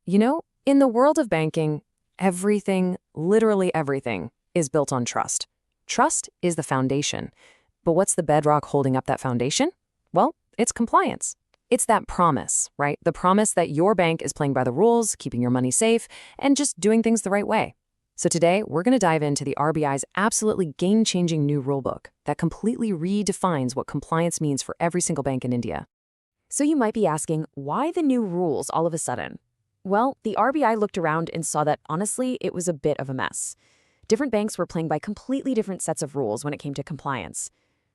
In the world of banking, everything, literally everything, is built on trust. Trust is the foundation. But what's the bedrock holding up that foundation? Well, it's compliance. It's that promise, right? The promise that your bank is playing by the rules, keeping your money safe, and just doing things the right way. So today, we're going to dive into the RBI's absolutely game-changing new rulebook that completely redefines what compliance means for every single bank in India. So you might be asking, why the new rules all of a sudden? Well, the RBI looked around and saw that, honestly, it was a bit of a mess. Different banks were playing by completely different sets of rules when it came to compliance.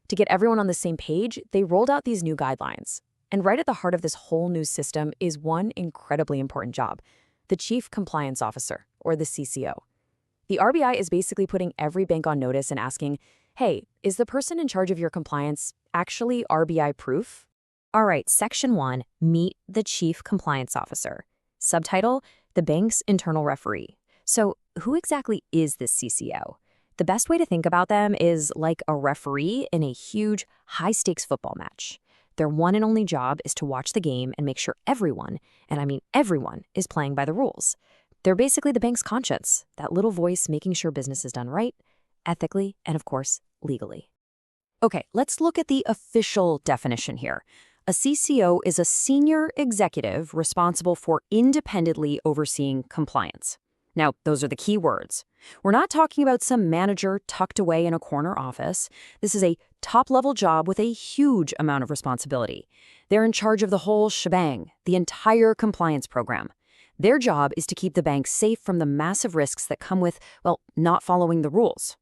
To get everyone on the same page, they rolled out these new guidelines. And right at the heart of this whole new system is one incredibly important job, the Chief Compliance Officer, or the CCO. The RBI is basically putting every bank on notice and asking, hey, is the person in charge of your compliance actually RBI proof? All right, Section 1, Meet the Chief Compliance Officer. Subtitle, The Bank's Internal Referee. So who exactly is this CCO? The best way to think about them is like a referee in a huge, high-stakes football match. Their one and only job is to watch the game and make sure everyone, and I mean everyone, is playing by the rules. They're basically the bank's conscience, that little voice making sure business is done right, ethically, and of course, legally. Okay, let's look at the official definition here. A CCO is a senior executive responsible for independently overseeing compliance. Now, those are the key words. We're not talking about some manager tucked away in a corner office. This is a top-level job with a huge amount of responsibility. They're in charge of the whole shebang, the entire compliance program. Their job is to keep the bank safe from the massive risks that come with, well, not following the rules.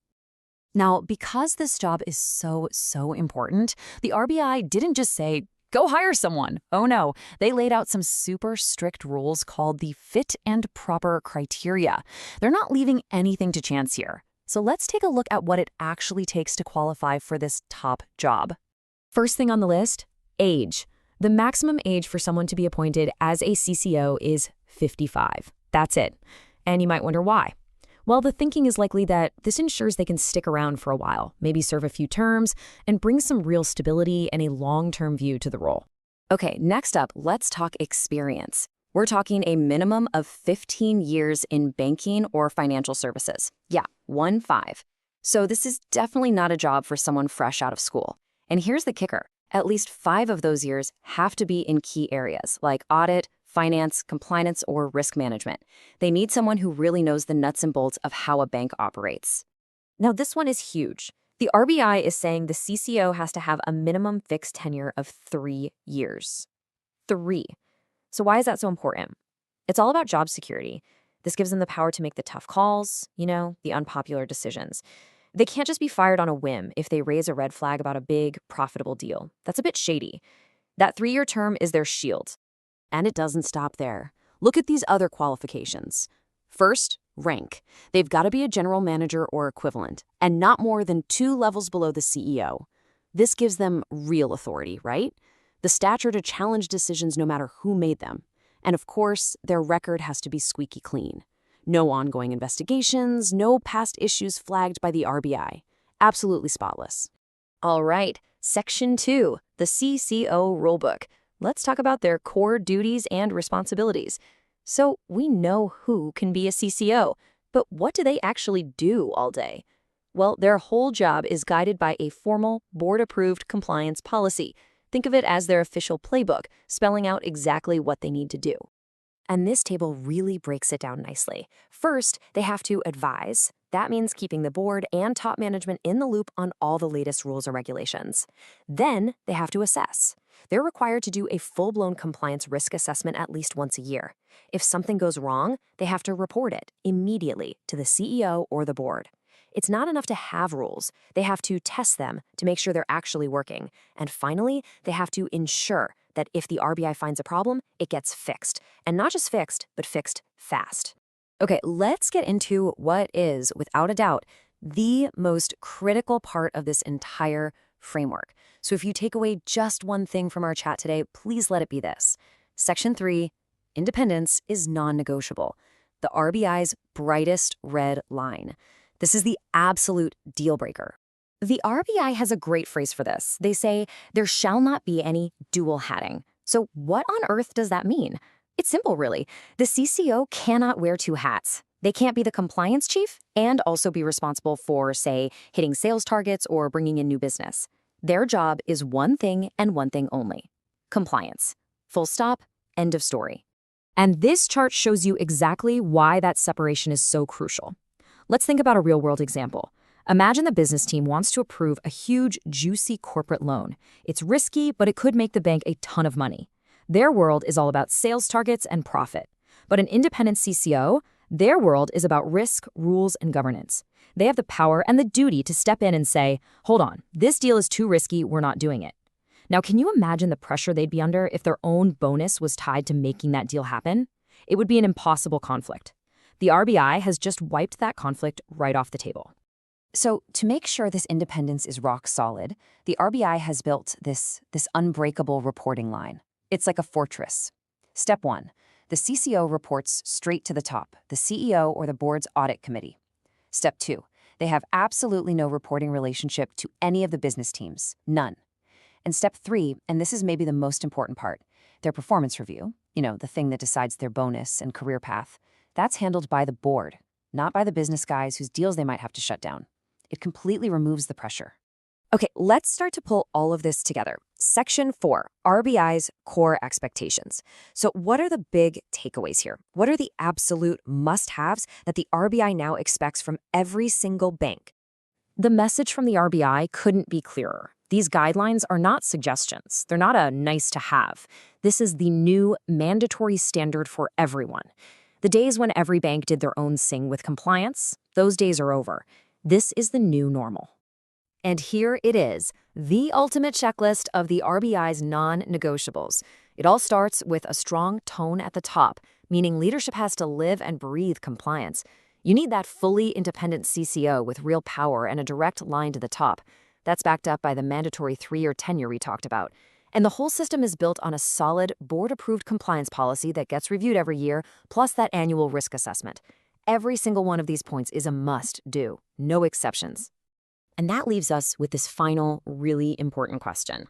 Now, because this job is so important, the RBI didn't just say, go hire someone. Oh no, they laid out some super strict rules called the fit and proper criteria. They're not leaving anything to chance here. So let's take a look at what it actually takes to qualify for this top job. First thing on the list, age. The maximum age for someone to be appointed as a CCO is 55. That's it. And you might wonder why. Well, the thinking is likely that this ensures they can stick around for a while, maybe serve a few terms, and bring some real stability and a long-term view to the role. Okay, next up, let's talk experience. We're talking a minimum of 15 years in banking or financial services. Yeah, 1-5. So this is definitely not a job for someone fresh out of school. And here's the kicker. At least 5 of those years have to be in key areas like audit, finance, compliance, or risk management. They need someone who really knows the nuts and bolts of how a bank operates. Now, this one is huge. The RBI is saying the CCO has to have a minimum fixed tenure of 3 years. 3. So why is that so important? It's all about job security. This gives them the power to make the tough calls, the unpopular decisions. They can't just be fired on a whim if they raise a red flag about a big, profitable deal. That's a bit shady. That 3-year term is their shield. And it doesn't stop there. Look at these other qualifications. First, rank. They've got to be a general manager or equivalent, and not more than 2 levels below the CEO. This gives them real authority, right? The stature to challenge decisions no matter who made them. And of course, their record has to be squeaky clean. No ongoing investigations, no past issues flagged by the RBI. Absolutely spotless. All right, Section 2, the CCO Rulebook. Let's talk about their core duties and responsibilities. So we know who can be a CCO, but what do they actually do all day? Well, their whole job is guided by a formal, board-approved compliance policy. Think of it as their official playbook, spelling out exactly what they need to do. And this table really breaks it down nicely. First, they have to advise. That means keeping the board and top management in the loop on all the latest rules or regulations. Then, they have to assess. They're required to do a full-blown compliance risk assessment at least once a year. If something goes wrong, they have to report it immediately to the CEO or the board. It's not enough to have rules. They have to test them to make sure they're actually working. And finally, they have to ensure that if the RBI finds a problem, it gets fixed. And not just fixed, but fixed fast. Okay, let's get into what is, without a doubt, the most critical part of this entire framework. So if you take away just one thing from our chat today, please let it be this. Section 3, independence is non-negotiable. The RBI's brightest red line. This is the absolute deal breaker. The RBI has a great phrase for this. They say, there shall not be any dual hatting. So what on earth does that mean? It's simple, really. The CCO cannot wear two hats. They can't be the compliance chief and also be responsible for, say, hitting sales targets or bringing in new business. Their job is one thing and one thing only: compliance. Full stop, end of story. And this chart shows you exactly why that separation is so crucial. Let's think about a real-world example. Imagine the business team wants to approve a huge, juicy corporate loan. It's risky, but it could make the bank a ton of money. Their world is all about sales targets and profit. But an independent CCO, their world is about risk, rules, and governance. They have the power and the duty to step in and say, hold on, this deal is too risky, we're not doing it. Now, can you imagine the pressure they'd be under if their own bonus was tied to making that deal happen? It would be an impossible conflict. The RBI has just wiped that conflict right off the table. So to make sure this independence is rock solid, the RBI has built this unbreakable reporting line. It's like a fortress. Step 1, the CCO reports straight to the top, the CEO or the board's audit committee. Step 2, they have absolutely no reporting relationship to any of the business teams, none. And step 3, and this is maybe the most important part, their performance review, the thing that decides their bonus and career path, that's handled by the board, not by the business guys whose deals they might have to shut down. It completely removes the pressure. Okay, let's start to pull all of this together. Section 4, RBI's core expectations. So what are the big takeaways here? What are the absolute must-haves that the RBI now expects from every single bank? The message from the RBI couldn't be clearer. These guidelines are not suggestions. They're not a nice-to-have. This is the new mandatory standard for everyone. The days when every bank did their own thing with compliance, those days are over. This is the new normal. And here it is, the ultimate checklist of the RBI's non-negotiables. It all starts with a strong tone at the top, meaning leadership has to live and breathe compliance. You need that fully independent CCO with real power and a direct line to the top. That's backed up by the mandatory 3-year tenure we talked about. And the whole system is built on a solid, board-approved compliance policy that gets reviewed every year, plus that annual risk assessment. Every single one of these points is a must-do, no exceptions. And that leaves us with this final, really important question.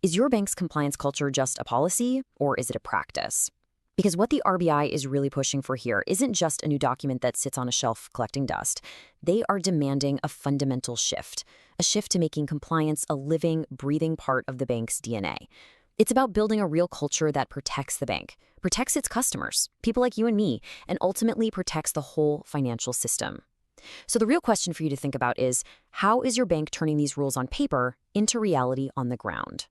Is your bank's compliance culture just a policy, or is it a practice? Because what the RBI is really pushing for here isn't just a new document that sits on a shelf collecting dust. They are demanding a fundamental shift, a shift to making compliance a living, breathing part of the bank's DNA. It's about building a real culture that protects the bank, protects its customers, people like you and me, and ultimately protects the whole financial system. So the real question for you to think about is, how is your bank turning these rules on paper into reality on the ground?